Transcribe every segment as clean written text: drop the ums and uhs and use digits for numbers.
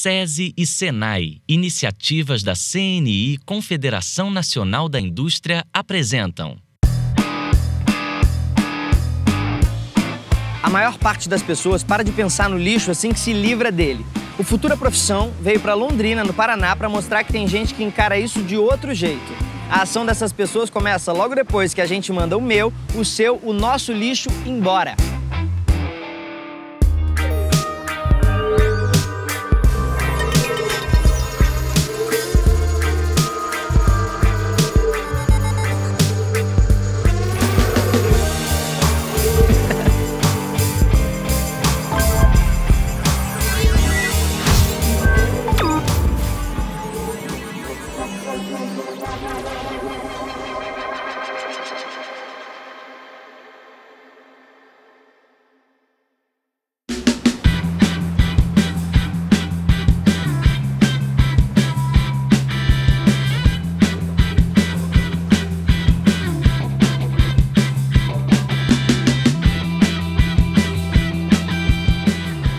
SESI e SENAI, iniciativas da CNI, Confederação Nacional da Indústria, apresentam. A maior parte das pessoas para de pensar no lixo assim que se livra dele. O Futura Profissão veio para Londrina, no Paraná, para mostrar que tem gente que encara isso de outro jeito. A ação dessas pessoas começa logo depois que a gente manda o meu, o seu, o nosso lixo embora.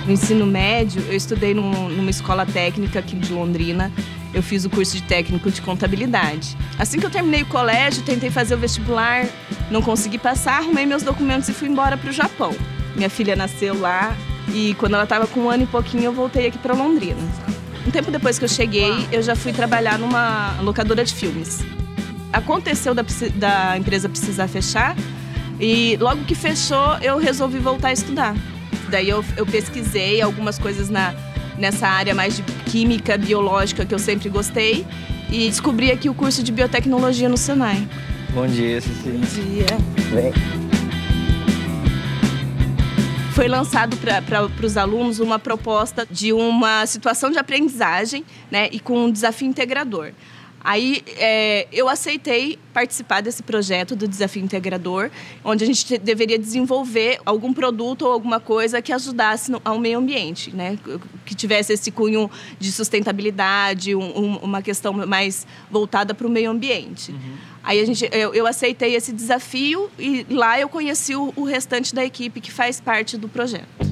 No ensino médio, eu estudei numa escola técnica aqui de Londrina. Eu fiz o curso de técnico de contabilidade. Assim que eu terminei o colégio, tentei fazer o vestibular, não consegui passar, arrumei meus documentos e fui embora para o Japão. Minha filha nasceu lá e quando ela estava com 1 ano e pouquinho, eu voltei aqui para Londrina. Um tempo depois que eu cheguei, eu já fui trabalhar numa locadora de filmes. Aconteceu da empresa precisar fechar e logo que fechou, eu resolvi voltar a estudar. Daí eu pesquisei algumas coisas nessa área mais de química, biológica, que eu sempre gostei, e descobri aqui o curso de biotecnologia no Senai. Bom dia, Cecília. Bom dia. Vem. Foi lançado para os alunos uma proposta de uma situação de aprendizagem, né, e com um desafio integrador. Aí eu aceitei participar desse projeto do Desafio Integrador, onde a gente deveria desenvolver algum produto ou alguma coisa que ajudasse ao meio ambiente, né? Que tivesse esse cunho de sustentabilidade, uma questão mais voltada para o meio ambiente. Uhum. Aí eu aceitei esse desafio e lá eu conheci o restante da equipe que faz parte do projeto.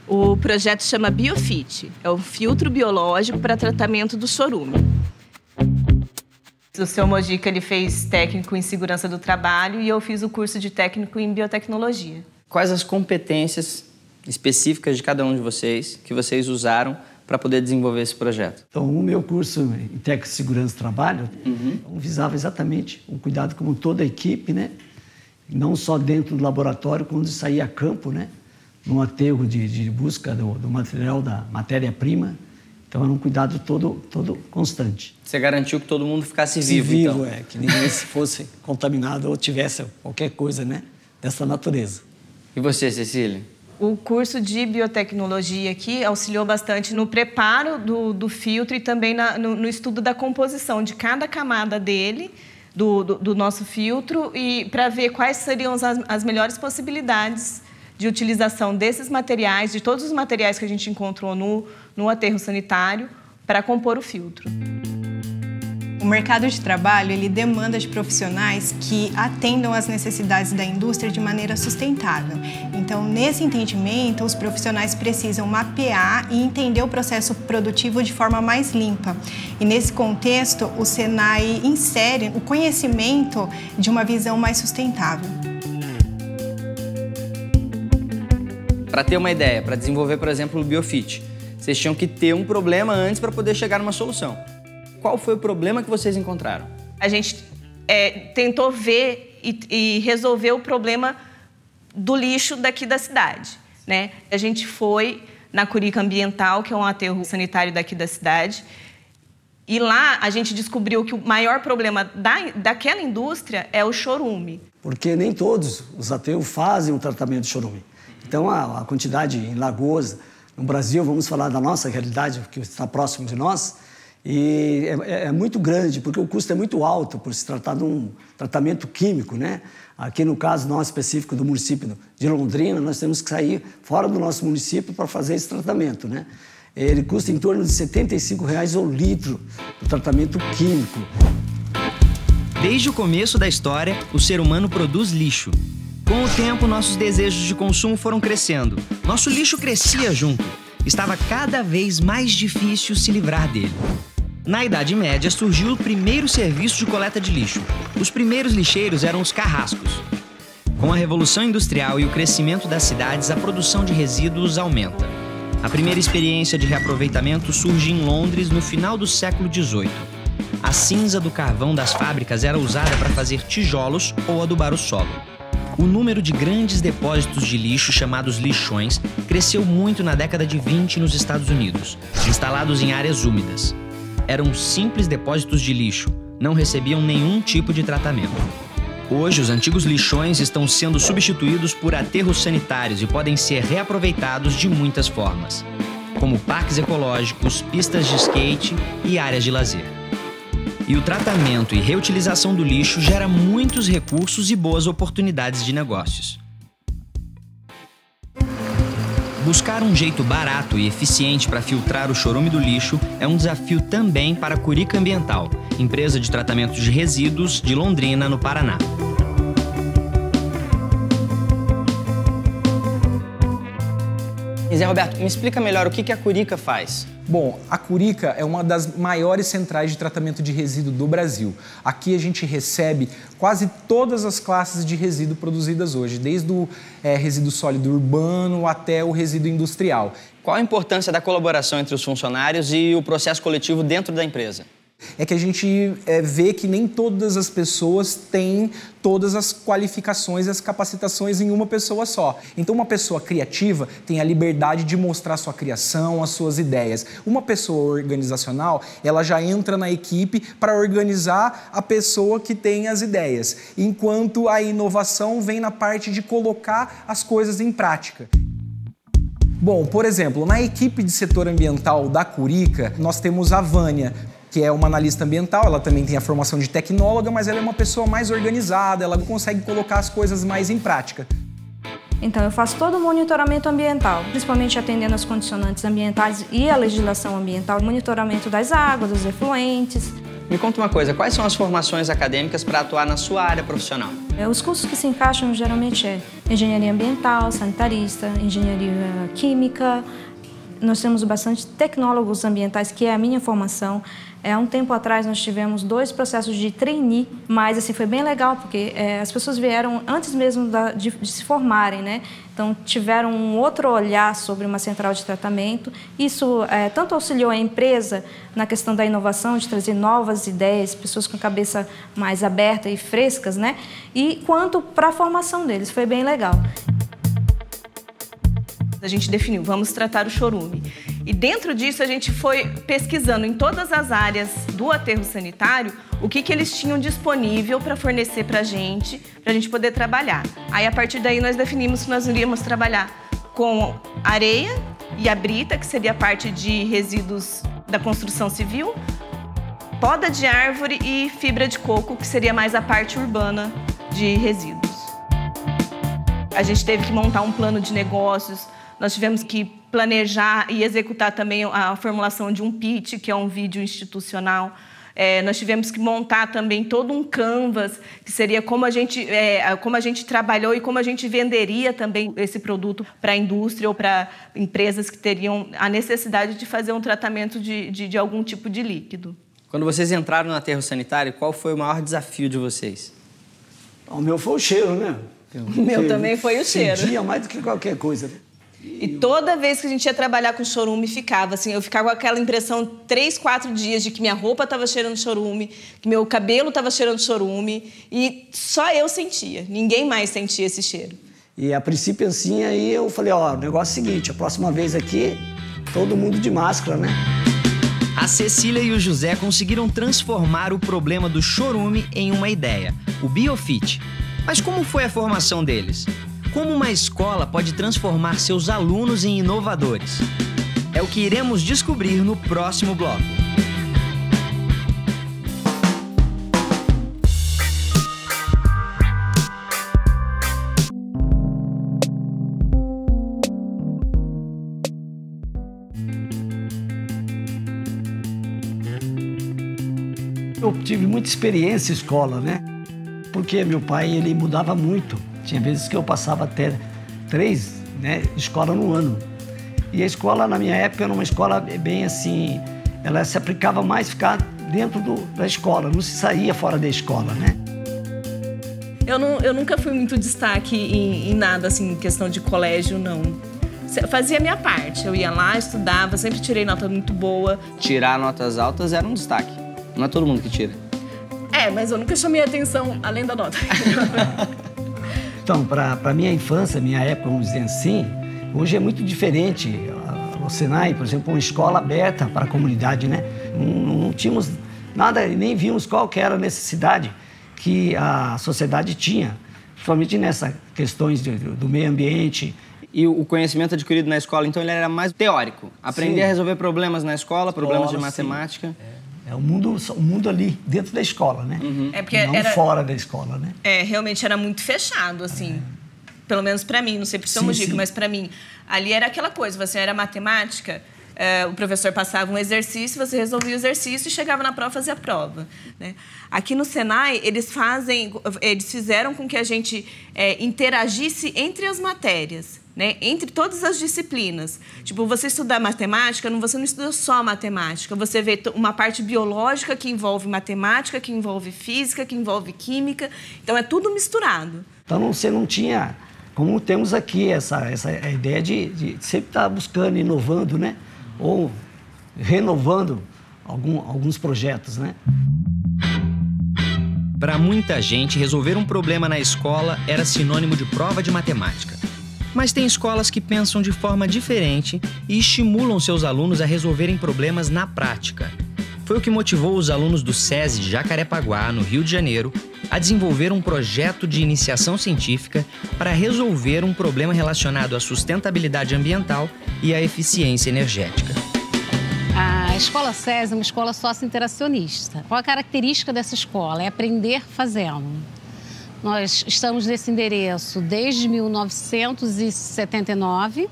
O projeto chama Biofit, é um filtro biológico para tratamento do chorume. O seu Mojica, ele fez técnico em segurança do trabalho e eu fiz o curso de técnico em biotecnologia. Quais as competências específicas de cada um de vocês que vocês usaram para poder desenvolver esse projeto? Então, o meu curso em técnico de segurança do trabalho visava exatamente o cuidado com toda a equipe, né? Não só dentro do laboratório, quando saía a campo, né? No aterro de busca do material, da matéria-prima. Então, era um cuidado todo constante. Você garantiu que todo mundo ficasse vivo, então? Que ninguém fosse contaminado ou tivesse qualquer coisa, né, dessa natureza. E você, Cecília? O curso de biotecnologia aqui auxiliou bastante no preparo do filtro e também no estudo da composição de cada camada dele, do nosso filtro, e para ver quais seriam as melhores possibilidades de utilização desses materiais, de todos os materiais que a gente encontrou no aterro sanitário, para compor o filtro. O mercado de trabalho, ele demanda de profissionais que atendam às necessidades da indústria de maneira sustentável. Então, nesse entendimento, os profissionais precisam mapear e entender o processo produtivo de forma mais limpa. E nesse contexto, o Senai insere o conhecimento de uma visão mais sustentável. Para ter uma ideia, para desenvolver, por exemplo, o Biofit, vocês tinham que ter um problema antes para poder chegar numa solução. Qual foi o problema que vocês encontraram? A gente tentou ver e resolver o problema do lixo daqui da cidade, né? A gente foi na Curica Ambiental, que é um aterro sanitário daqui da cidade, e lá a gente descobriu que o maior problema daquela indústria é o chorume. Porque nem todos os aterros fazem o tratamento de chorume. Então, a quantidade em Lagoas, no Brasil, vamos falar da nossa realidade, que está próximo de nós, e é muito grande, porque o custo é muito alto por se tratar de um tratamento químico, né? Aqui, no caso nosso específico do município de Londrina, nós temos que sair fora do nosso município para fazer esse tratamento, né? Ele custa em torno de R$ 75,00 ao litro do tratamento químico. Desde o começo da história, o ser humano produz lixo. Com o tempo, nossos desejos de consumo foram crescendo. Nosso lixo crescia junto. estava cada vez mais difícil se livrar dele. Na Idade Média, surgiu o primeiro serviço de coleta de lixo. Os primeiros lixeiros eram os carrascos. Com a Revolução Industrial e o crescimento das cidades, a produção de resíduos aumenta. A primeira experiência de reaproveitamento surge em Londres no final do século XVIII. A cinza do carvão das fábricas era usada para fazer tijolos ou adubar o solo. O número de grandes depósitos de lixo, chamados lixões, cresceu muito na década de 20 nos Estados Unidos, instalados em áreas úmidas. Eram simples depósitos de lixo, não recebiam nenhum tipo de tratamento. Hoje, os antigos lixões estão sendo substituídos por aterros sanitários e podem ser reaproveitados de muitas formas, como parques ecológicos, pistas de skate e áreas de lazer. E o tratamento e reutilização do lixo gera muitos recursos e boas oportunidades de negócios. Buscar um jeito barato e eficiente para filtrar o chorume do lixo é um desafio também para a Curica Ambiental, empresa de tratamento de resíduos de Londrina, no Paraná. Zé Roberto, me explica melhor o que a Curica faz. Bom, a Curica é uma das maiores centrais de tratamento de resíduo do Brasil. Aqui a gente recebe quase todas as classes de resíduo produzidas hoje, desde o resíduo sólido urbano até o resíduo industrial. Qual a importância da colaboração entre os funcionários e o processo coletivo dentro da empresa? É que a gente vê que nem todas as pessoas têm todas as qualificações e as capacitações em uma pessoa só. Então, uma pessoa criativa tem a liberdade de mostrar sua criação, as suas ideias. Uma pessoa organizacional, ela já entra na equipe para organizar a pessoa que tem as ideias, enquanto a inovação vem na parte de colocar as coisas em prática. Bom, por exemplo, na equipe de setor ambiental da Curica, nós temos a Vânia, que é uma analista ambiental. Ela também tem a formação de tecnóloga, mas ela é uma pessoa mais organizada, ela consegue colocar as coisas mais em prática. Então, eu faço todo o monitoramento ambiental, principalmente atendendo as condicionantes ambientais e a legislação ambiental, monitoramento das águas, dos efluentes. Me conta uma coisa, quais são as formações acadêmicas para atuar na sua área profissional? Os cursos que se encaixam geralmente é engenharia ambiental, sanitarista, engenharia química. Nós temos bastante tecnólogos ambientais, que é a minha formação. Há um tempo atrás nós tivemos 2 processos de trainee, mas assim, foi bem legal, porque as pessoas vieram antes mesmo de se formarem, né? Então tiveram um outro olhar sobre uma central de tratamento. Isso tanto auxiliou a empresa na questão da inovação, de trazer novas ideias, pessoas com a cabeça mais aberta e frescas, né? E quanto para a formação deles, foi bem legal. A gente definiu, vamos tratar o chorume. E dentro disso a gente foi pesquisando em todas as áreas do aterro sanitário o que eles tinham disponível para fornecer para a gente poder trabalhar. Aí a partir daí nós definimos que nós iríamos trabalhar com areia e a brita, que seria a parte de resíduos da construção civil, poda de árvore e fibra de coco, que seria mais a parte urbana de resíduos. A gente teve que montar um plano de negócios. Nós tivemos que planejar e executar também a formulação de um pitch, que é um vídeo institucional. Nós tivemos que montar também todo um canvas, que seria como a gente trabalhou e como a gente venderia também esse produto para a indústria ou para empresas que teriam a necessidade de fazer um tratamento de algum tipo de líquido. Quando vocês entraram no aterro sanitário, qual foi o maior desafio de vocês? O meu foi o cheiro, né? O meu também foi o cheiro. Sentia mais do que qualquer coisa. E toda vez que a gente ia trabalhar com chorume, eu ficava com aquela impressão 3, 4 dias de que minha roupa estava cheirando chorume, que meu cabelo estava cheirando chorume, e só eu sentia, ninguém mais sentia esse cheiro. E a princípio assim, aí eu falei, o negócio é o seguinte, a próxima vez aqui, todo mundo de máscara, né? A Cecília e o José conseguiram transformar o problema do chorume em uma ideia, o Biofit. Mas como foi a formação deles? Como uma escola pode transformar seus alunos em inovadores? É o que iremos descobrir no próximo bloco. Eu tive muita experiência em escola, né? Porque meu pai, ele mudava muito. Tinha vezes que eu passava até 3 escolas no ano. E a escola, na minha época, era uma escola bem assim, ela se aplicava mais ficar dentro da escola, não se saía fora da escola, né? Eu nunca fui muito destaque em nada, assim, em questão de colégio, não. Eu fazia a minha parte, eu ia lá, estudava, sempre tirei nota muito boa. Tirar notas altas era um destaque, não é todo mundo que tira. Mas eu nunca chamei atenção além da nota. Então, para minha infância, minha época, vamos dizer assim, hoje é muito diferente. O Senai, por exemplo, uma escola aberta para a comunidade, né? Não tínhamos nada, nem víamos qual que era a necessidade que a sociedade tinha, principalmente nessas questões do meio ambiente. E o conhecimento adquirido na escola, então, ele era mais teórico. Aprender a resolver problemas na escola, problemas de matemática. É o mundo ali, dentro da escola, né? Porque não fora da escola, né? Realmente era muito fechado, assim. Pelo menos pra mim, não sei por São Mogico, mas pra mim. Ali era aquela coisa, você era matemática, o professor passava um exercício, você resolvia o exercício e chegava na prova e fazia a prova, né? Aqui no Senai, eles fizeram com que a gente interagisse entre as matérias, né? Entre todas as disciplinas. Tipo, você estudar matemática, você não estuda só matemática, você vê uma parte biológica que envolve matemática, que envolve física, que envolve química, então é tudo misturado. Então você não tinha, como temos aqui, essa ideia de sempre estar buscando, inovando, né? Ou renovando alguns projetos, né? Para muita gente, resolver um problema na escola era sinônimo de prova de matemática. Mas tem escolas que pensam de forma diferente e estimulam seus alunos a resolverem problemas na prática. Foi o que motivou os alunos do SESI de Jacarepaguá, no Rio de Janeiro, a desenvolver um projeto de iniciação científica para resolver um problema relacionado à sustentabilidade ambiental e à eficiência energética. A Escola SESI é uma escola sócio-interacionista. Qual a característica dessa escola? É aprender fazendo. Nós estamos nesse endereço desde 1979,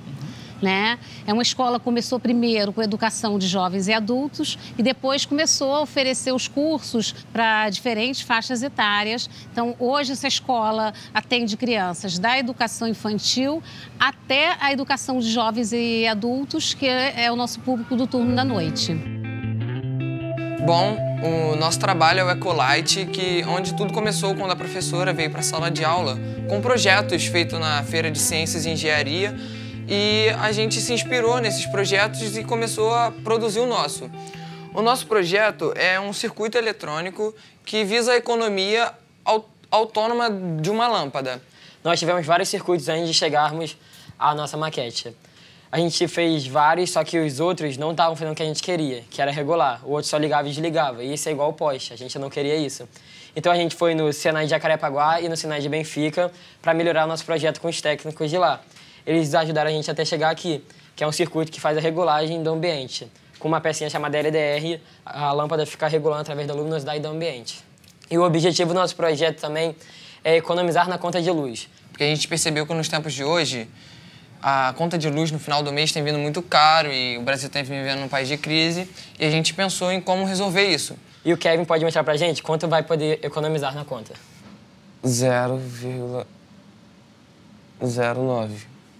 né? É uma escola que começou primeiro com educação de jovens e adultos e depois começou a oferecer os cursos para diferentes faixas etárias. Então, hoje essa escola atende crianças da educação infantil até a educação de jovens e adultos, que é o nosso público do turno da noite. Bom, o nosso trabalho é o Ecolite, onde tudo começou quando a professora veio para a sala de aula com projetos feitos na Feira de Ciências e Engenharia e a gente se inspirou nesses projetos e começou a produzir o nosso. O nosso projeto é um circuito eletrônico que visa a economia autônoma de uma lâmpada. Nós tivemos vários circuitos antes de chegarmos à nossa maquete. A gente fez vários, só que os outros não estavam fazendo o que a gente queria, que era regular. O outro só ligava e desligava, e isso é igual ao poste, a gente não queria isso. Então a gente foi no Senai de Jacarepaguá e no Senai de Benfica para melhorar o nosso projeto com os técnicos de lá. Eles ajudaram a gente até chegar aqui, que é um circuito que faz a regulagem do ambiente. Com uma pecinha chamada LDR, a lâmpada fica regulando através da luminosidade do ambiente. E o objetivo do nosso projeto também é economizar na conta de luz. Porque a gente percebeu que nos tempos de hoje, a conta de luz no final do mês tem vindo muito caro e o Brasil está vivendo num país de crise e a gente pensou em como resolver isso. E o Kevin pode mostrar pra gente quanto vai poder economizar na conta. 0,09,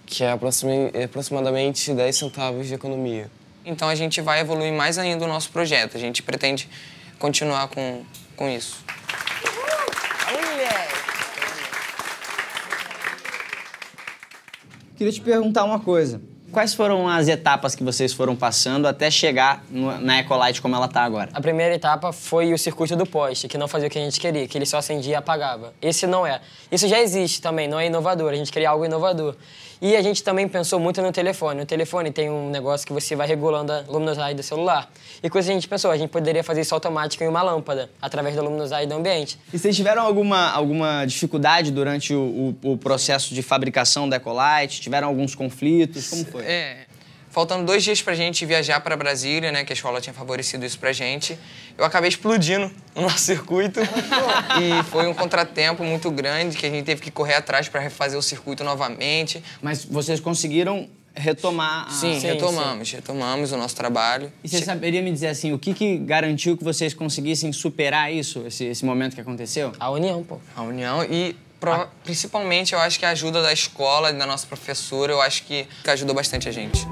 que é aproximadamente 10 centavos de economia. Então a gente vai evoluir mais ainda o nosso projeto, a gente pretende continuar com isso. Queria te perguntar uma coisa. Quais foram as etapas que vocês foram passando até chegar na Ecolite como ela está agora? A primeira etapa foi o circuito do poste, que não fazia o que a gente queria, que ele só acendia e apagava. Esse não é. Isso já existe também, não é inovador, a gente queria algo inovador. E a gente também pensou muito no telefone. No telefone tem um negócio que você vai regulando a luminosidade do celular. E com isso a gente pensou, a gente poderia fazer isso automático em uma lâmpada, através da luminosidade do ambiente. E vocês tiveram alguma dificuldade durante o processo de fabricação da Ecolite? Tiveram alguns conflitos? Como foi? Faltando 2 dias pra gente viajar para Brasília, né, que a escola tinha favorecido isso pra gente, eu acabei explodindo no nosso circuito e foi um contratempo muito grande que a gente teve que correr atrás para refazer o circuito novamente. Mas vocês conseguiram retomar? Sim, retomamos o nosso trabalho. E você saberia me dizer assim, o que garantiu que vocês conseguissem superar isso, esse momento que aconteceu? A união, pô. A união e principalmente eu acho que a ajuda da escola e da nossa professora, eu acho que ajudou bastante a gente.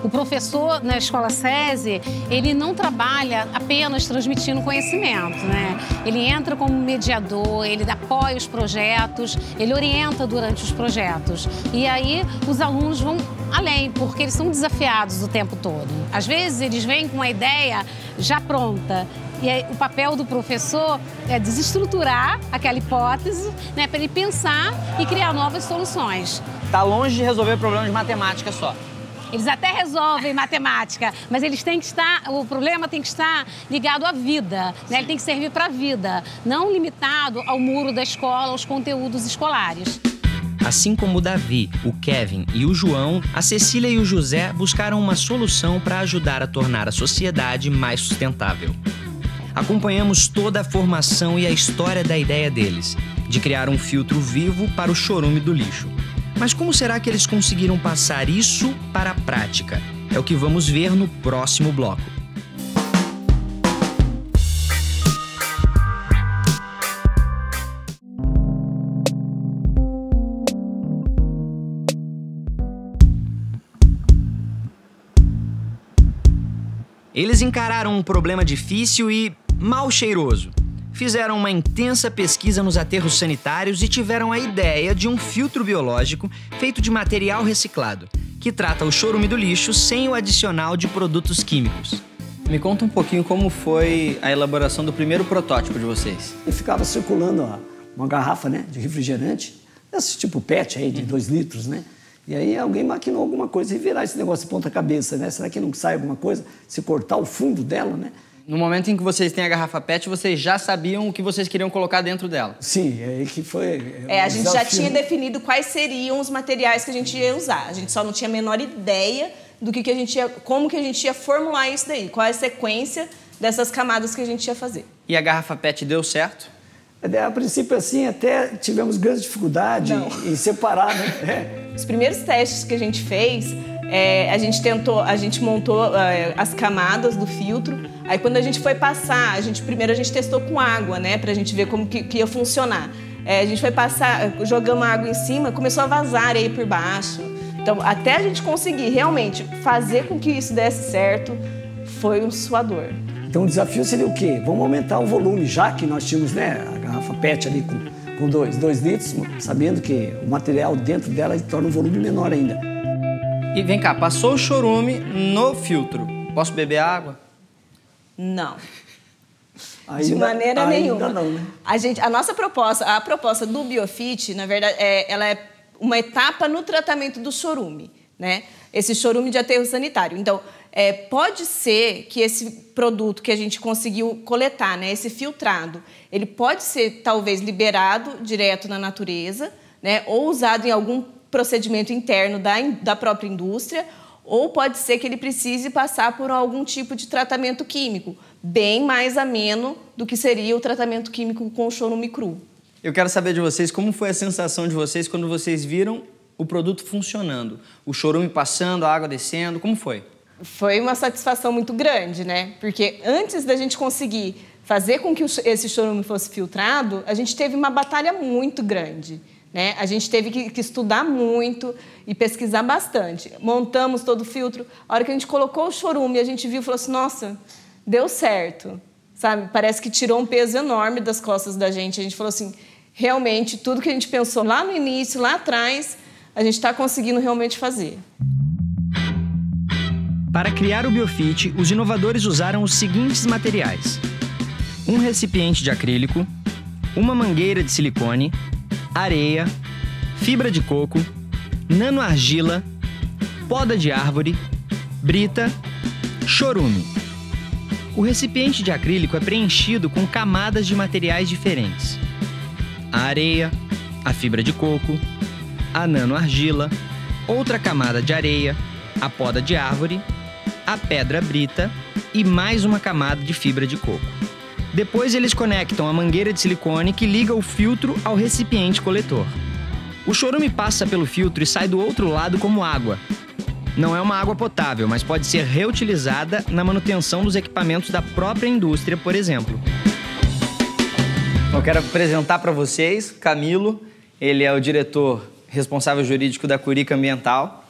O professor na Escola SESI, ele não trabalha apenas transmitindo conhecimento, né? Ele entra como mediador, ele apoia os projetos, ele orienta durante os projetos. E aí os alunos vão além, porque eles são desafiados o tempo todo. Às vezes eles vêm com uma ideia já pronta. E aí, o papel do professor é desestruturar aquela hipótese, né, para ele pensar e criar novas soluções. Tá longe de resolver problemas de matemática só. Eles até resolvem matemática, mas eles têm que estar, o problema tem que estar ligado à vida, né? Ele tem que servir para a vida, não limitado ao muro da escola, aos conteúdos escolares. Assim como o Davi, o Kevin e o João, a Cecília e o José buscaram uma solução para ajudar a tornar a sociedade mais sustentável. Acompanhamos toda a formação e a história da ideia deles, de criar um filtro vivo para o chorume do lixo. Mas como será que eles conseguiram passar isso para a prática? É o que vamos ver no próximo bloco. Eles encararam um problema difícil e mal cheiroso. Fizeram uma intensa pesquisa nos aterros sanitários e tiveram a ideia de um filtro biológico feito de material reciclado, que trata o chorume do lixo sem o adicional de produtos químicos. Me conta um pouquinho como foi a elaboração do primeiro protótipo de vocês. E ficava circulando uma garrafa, né, de refrigerante, esse tipo PET aí, de 2 litros, né? E aí alguém maquinou alguma coisa e virar esse negócio de ponta cabeça, né? Será que não sai alguma coisa? Se cortar o fundo dela, né? No momento em que vocês têm a garrafa PET, vocês já sabiam o que vocês queriam colocar dentro dela? Sim, é aí que foi... A gente já tinha definido quais seriam os materiais que a gente ia usar. A gente só não tinha a menor ideia do que a gente ia, como que a gente ia formular isso daí, qual é a sequência dessas camadas que a gente ia fazer. E a garrafa PET deu certo? A princípio, assim, até tivemos grande dificuldade em separar, né? Os primeiros testes que a gente fez, a gente montou as camadas do filtro. Aí quando a gente foi passar, primeiro a gente testou com água, né? Pra gente ver como que ia funcionar. A gente foi passar, jogamos água em cima, começou a vazar areia por baixo. Então, até a gente conseguir realmente fazer com que isso desse certo, foi um suador. Então o desafio seria o quê? Vamos aumentar o volume, já que nós tínhamos, né, a garrafa PET ali com 2 litros, sabendo que o material dentro dela torna um volume menor ainda. E vem cá, passou o chorume no filtro. Posso beber água? Não. De maneira nenhuma. Ainda não, né? A proposta do Biofit, na verdade, ela é uma etapa no tratamento do chorume, né? Esse chorume de aterro sanitário. Então, pode ser que esse produto que a gente conseguiu coletar, né, esse filtrado, ele pode ser talvez liberado direto na natureza, né, ou usado em algum procedimento interno da própria indústria, ou pode ser que ele precise passar por algum tipo de tratamento químico, bem mais ameno do que seria o tratamento químico com o chorume cru. Eu quero saber de vocês como foi a sensação de vocês quando vocês viram o produto funcionando, o chorume passando, a água descendo, como foi? Foi uma satisfação muito grande, né? Porque antes da gente conseguir fazer com que esse chorume fosse filtrado, a gente teve uma batalha muito grande, né? A gente teve que estudar muito e pesquisar bastante. Montamos todo o filtro. A hora que a gente colocou o chorume, a gente viu e falou assim, nossa, deu certo, sabe? Parece que tirou um peso enorme das costas da gente. A gente falou assim, realmente, tudo que a gente pensou lá no início, lá atrás, a gente está conseguindo realmente fazer. Para criar o Biofit, os inovadores usaram os seguintes materiais: um recipiente de acrílico, uma mangueira de silicone, areia, fibra de coco, nanoargila, poda de árvore, brita, chorume. O recipiente de acrílico é preenchido com camadas de materiais diferentes: a areia, a fibra de coco, a nanoargila, outra camada de areia, a poda de árvore, a pedra brita e mais uma camada de fibra de coco. Depois eles conectam a mangueira de silicone que liga o filtro ao recipiente coletor. O chorume passa pelo filtro e sai do outro lado como água. Não é uma água potável, mas pode ser reutilizada na manutenção dos equipamentos da própria indústria, por exemplo. Eu quero apresentar para vocês Camilo. Ele é o diretor responsável jurídico da Curica Ambiental.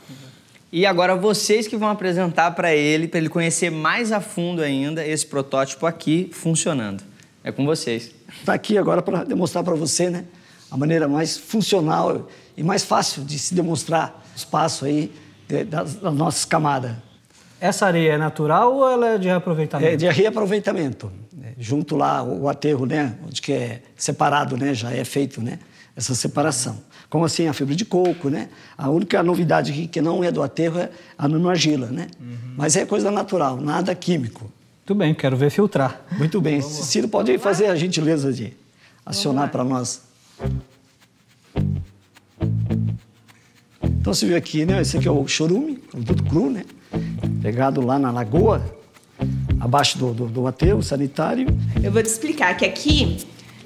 E agora vocês que vão apresentar para ele conhecer mais a fundo ainda esse protótipo aqui funcionando. É com vocês. Está aqui agora para demonstrar para você, né, a maneira mais funcional e mais fácil de se demonstrar o espaço aí das nossas camadas. Essa areia é natural ou ela é de reaproveitamento? É de reaproveitamento. Junto lá o aterro, né, onde que é separado, né, já é feito, né, essa separação. Como assim a fibra de coco, né? A única novidade aqui que não é do aterro é a nanoargila, né? Mas é coisa natural, nada químico. Muito bem, quero ver filtrar. Muito bem. Ciro, pode fazer a gentileza de acionar para nós. Então você viu aqui, né? Esse aqui é o chorume, produto cru, né? Pegado lá na lagoa, abaixo do aterro sanitário. Eu vou te explicar que aqui,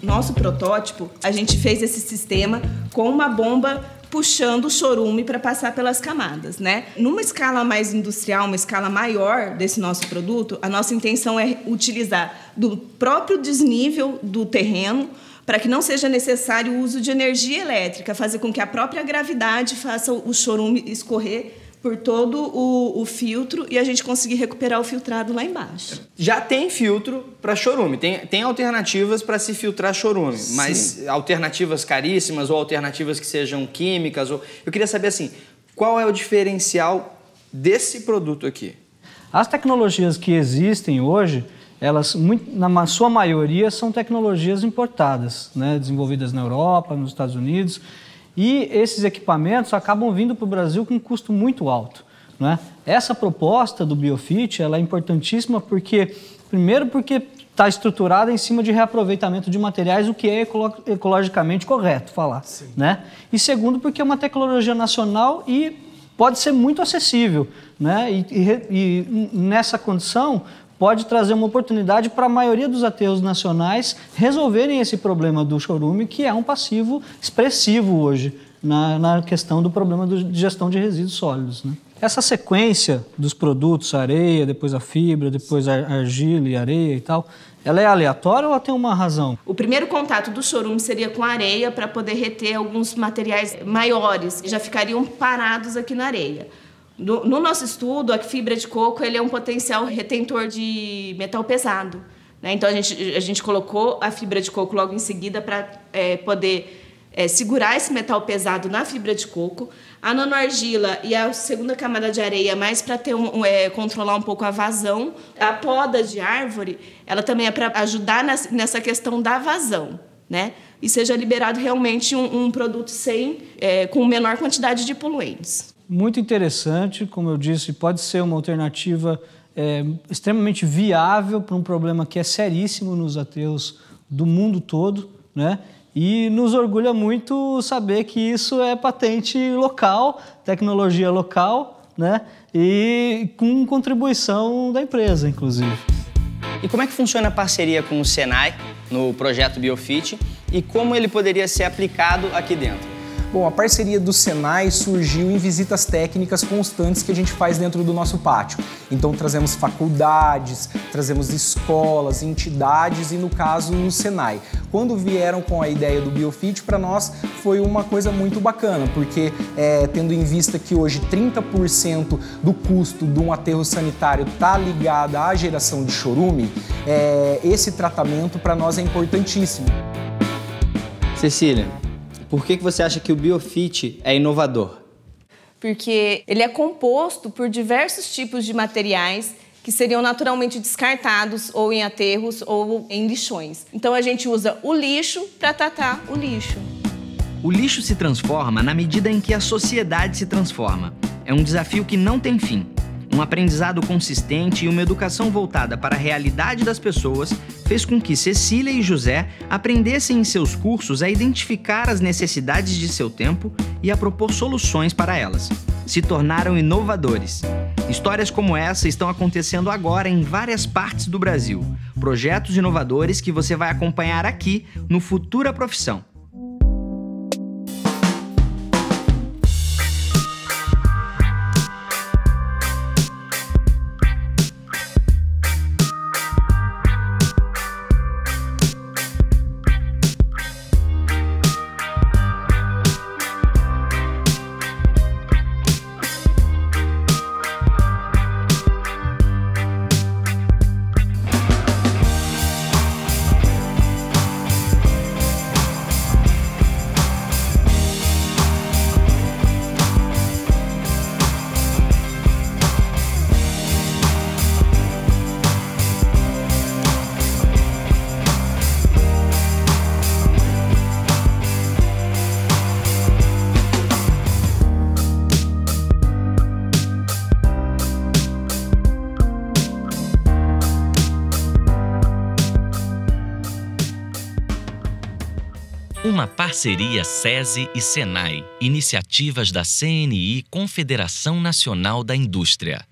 nosso protótipo, a gente fez esse sistema com uma bomba puxando o chorume para passar pelas camadas, né? Numa escala mais industrial, uma escala maior desse nosso produto, a nossa intenção é utilizar do próprio desnível do terreno para que não seja necessário o uso de energia elétrica, fazer com que a própria gravidade faça o chorume escorrer por todo o filtro e a gente conseguir recuperar o filtrado lá embaixo. Já tem filtro para chorume, tem alternativas para se filtrar chorume, mas alternativas caríssimas ou alternativas que sejam químicas. Eu queria saber assim, qual é o diferencial desse produto aqui? As tecnologias que existem hoje, elas, na sua maioria, são tecnologias importadas, né, desenvolvidas na Europa, nos Estados Unidos. E esses equipamentos acabam vindo para o Brasil com um custo muito alto, né? Essa proposta do Biofit ela é importantíssima porque, primeiro, porque está estruturada em cima de reaproveitamento de materiais, o que é ecologicamente correto falar, né? E segundo, porque é uma tecnologia nacional e pode ser muito acessível, né? E nessa condição pode trazer uma oportunidade para a maioria dos aterros nacionais resolverem esse problema do chorume, que é um passivo expressivo hoje na questão do problema de gestão de resíduos sólidos, né? Essa sequência dos produtos, areia, depois a fibra, depois a argila e areia e tal, ela é aleatória ou ela tem uma razão? O primeiro contato do chorume seria com a areia para poder reter alguns materiais maiores, que já ficariam parados aqui na areia. No nosso estudo, a fibra de coco ele é um potencial retentor de metal pesado, né? Então, a gente colocou a fibra de coco logo em seguida para poder segurar esse metal pesado na fibra de coco. A nanoargila e a segunda camada de areia mais para ter controlar um pouco a vazão. A poda de árvore, ela também é para ajudar nessa questão da vazão, né? E seja liberado realmente um produto com menor quantidade de poluentes. Muito interessante, como eu disse, pode ser uma alternativa extremamente viável para um problema que é seríssimo nos aterros do mundo todo, né? E nos orgulha muito saber que isso é patente local, tecnologia local, né? E com contribuição da empresa, inclusive. E como é que funciona a parceria com o Senai no projeto Biofit e como ele poderia ser aplicado aqui dentro? Bom, a parceria do Senai surgiu em visitas técnicas constantes que a gente faz dentro do nosso pátio. Então trazemos faculdades, trazemos escolas, entidades e, no caso, o Senai. Quando vieram com a ideia do Biofit, para nós foi uma coisa muito bacana, porque tendo em vista que hoje 30% do custo de um aterro sanitário está ligado à geração de chorume, esse tratamento para nós é importantíssimo. Cecília, por que você acha que o Biofit é inovador? Porque ele é composto por diversos tipos de materiais que seriam naturalmente descartados ou em aterros ou em lixões. Então a gente usa o lixo para tratar o lixo. O lixo se transforma na medida em que a sociedade se transforma. É um desafio que não tem fim. Um aprendizado consistente e uma educação voltada para a realidade das pessoas fez com que Cecília e José aprendessem em seus cursos a identificar as necessidades de seu tempo e a propor soluções para elas. Se tornaram inovadores. Histórias como essa estão acontecendo agora em várias partes do Brasil. Projetos inovadores que você vai acompanhar aqui no Futura Profissão. Uma parceria SESI e SENAI, iniciativas da CNI, Confederação Nacional da Indústria.